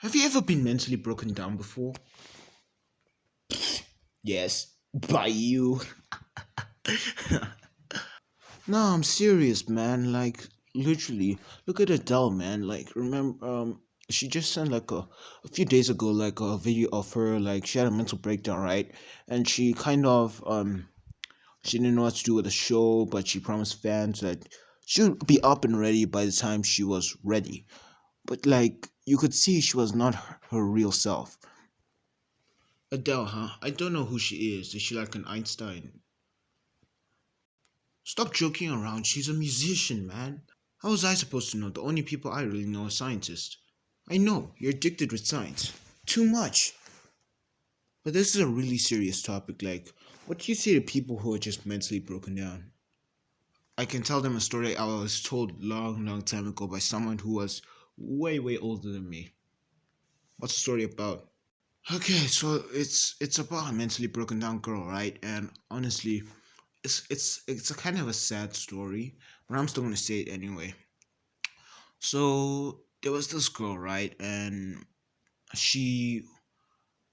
Have you ever been mentally broken down before? Yes, by you. No, I'm serious, man. Like, literally, look at Adele, man. Like, remember, she just sent like a few days ago, like a video of her, like, she had a mental breakdown, right? And she kind of, she didn't know what to do with the show, but she promised fans that she would be up and ready by the time she was ready. But, like, you could see she was not her real self. Adele, huh? I don't know who she is. Is she like an Einstein? Stop joking around. She's a musician, man. How was I supposed to know? The only people I really know are scientists. I know, you're addicted with science. Too much. But this is a really serious topic. Like, what do you say to people who are just mentally broken down? I can tell them a story I was told long time ago by someone who was way older than me. What's the story about? Okay, so it's about a mentally broken down girl, right? And honestly, it's a kind of a sad story, but I'm still gonna say it anyway. So there was this girl, right? And she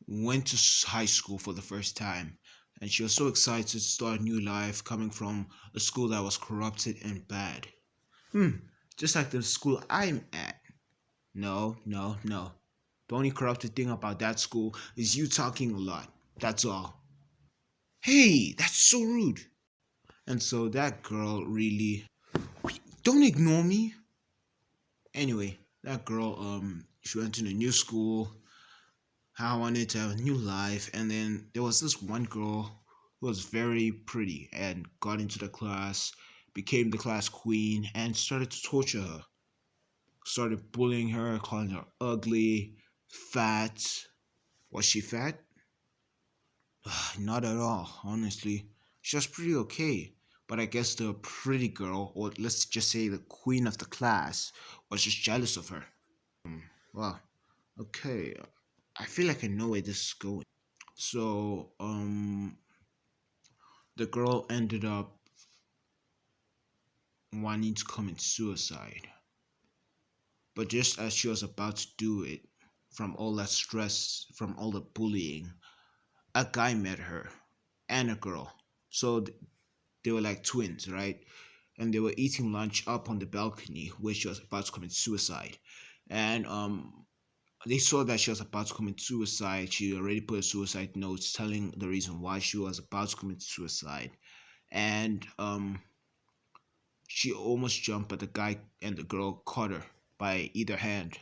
went to high school for the first time. And she was so excited to start a new life coming from a school that was corrupted and bad. Just like the school I'm at. No. The only corrupted thing about that school is you talking a lot. That's all. Hey, that's so rude. And so that girl really. Don't ignore me. Anyway, that girl, she went to a new school. I wanted to have a new life, and then there was this one girl who was very pretty and got into the class, became the class queen, and started to torture her. Started bullying her, calling her ugly, fat. Was she fat? Not at all, honestly. She was pretty okay. But I guess the pretty girl, or let's just say the queen of the class, was just jealous of her. Well, okay. I feel like I know where this is going. So, the girl ended up wanting to commit suicide. But just as she was about to do it, from all that stress, from all the bullying, a guy met her and a girl. So they were like twins, right? And they were eating lunch up on the balcony where she was about to commit suicide. And they saw that she was about to commit suicide. She already put a suicide note telling the reason why she was about to commit suicide. And she almost jumped, but the guy and the girl caught her by either hand.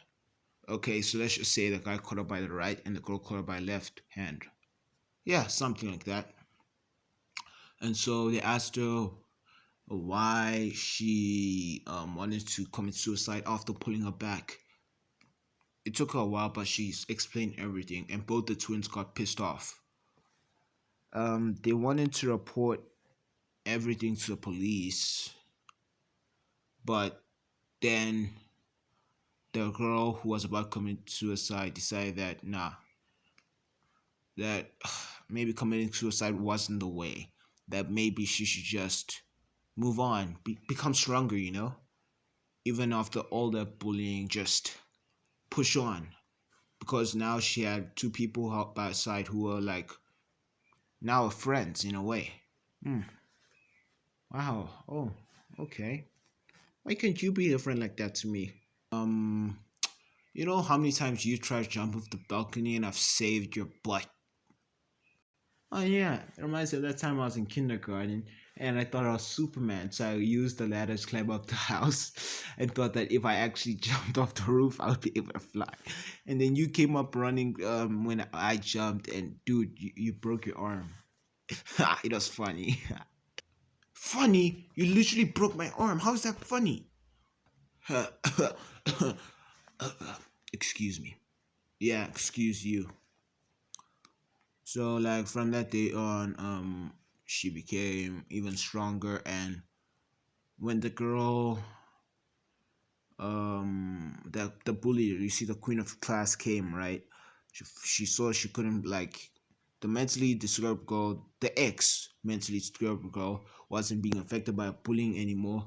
Okay, so let's just say the guy caught her by the right and the girl caught her by left hand. Yeah, something like that. And so they asked her why she wanted to commit suicide after pulling her back. It took her a while, but she explained everything, and both the twins got pissed off. They wanted to report everything to the police, but then the girl who was about to commit suicide decided that nah, that maybe committing suicide wasn't the way. That maybe she should just move on, become stronger, even after all that bullying, just push on. Because now she had two people by her side who were like now friends in a way. Hmm. Wow. Oh, okay. Why can't you be a friend like that to me? Um, you know how many times you tried to jump off the balcony and I've saved your butt? Oh yeah, it reminds me of that time I was in kindergarten and I thought I was Superman, so I used the ladder to climb up the house and thought that if I actually jumped off the roof, I would be able to fly. And then you came up running when I jumped, and dude, you broke your arm. It was funny. Funny? You literally broke my arm. How is that funny? Excuse me. Yeah, excuse you. So like from that day on, she became even stronger. And when the girl, the bully, you see, the queen of class came, right? She saw she couldn't like the mentally disturbed girl, the ex mentally disturbed girl wasn't being affected by bullying anymore.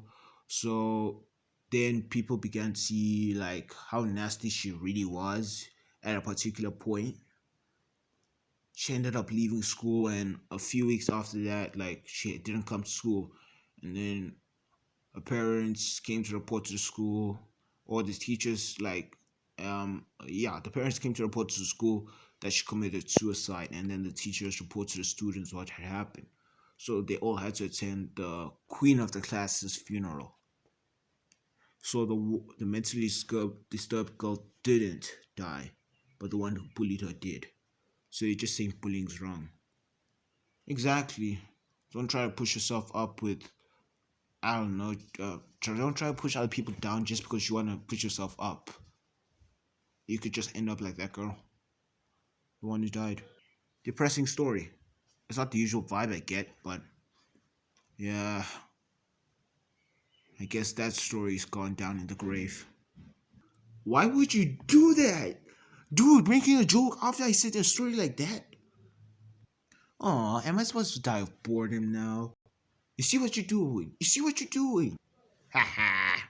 So then people began to see like how nasty she really was, at a particular point. She ended up leaving school, and a few weeks after that, like she didn't come to school, and then her parents came to report to the school, or the teachers yeah, the parents came to report to the school that she committed suicide, and then the teachers report to the students what had happened. So they all had to attend the queen of the class's funeral. So the mentally disturbed girl didn't die, but the one who bullied her did. So you're just saying bullying's wrong. Exactly. Don't try to push yourself up with, I don't know. Don't try to push other people down just because you want to push yourself up. You could just end up like that girl, the one who died. Depressing story. It's not the usual vibe I get, but yeah, I guess that story's gone down in the grave. Why would you do that? Dude, making a joke after I said a story like that? Aw, am I supposed to die of boredom now? You see what you're doing? You see what you're doing? Haha.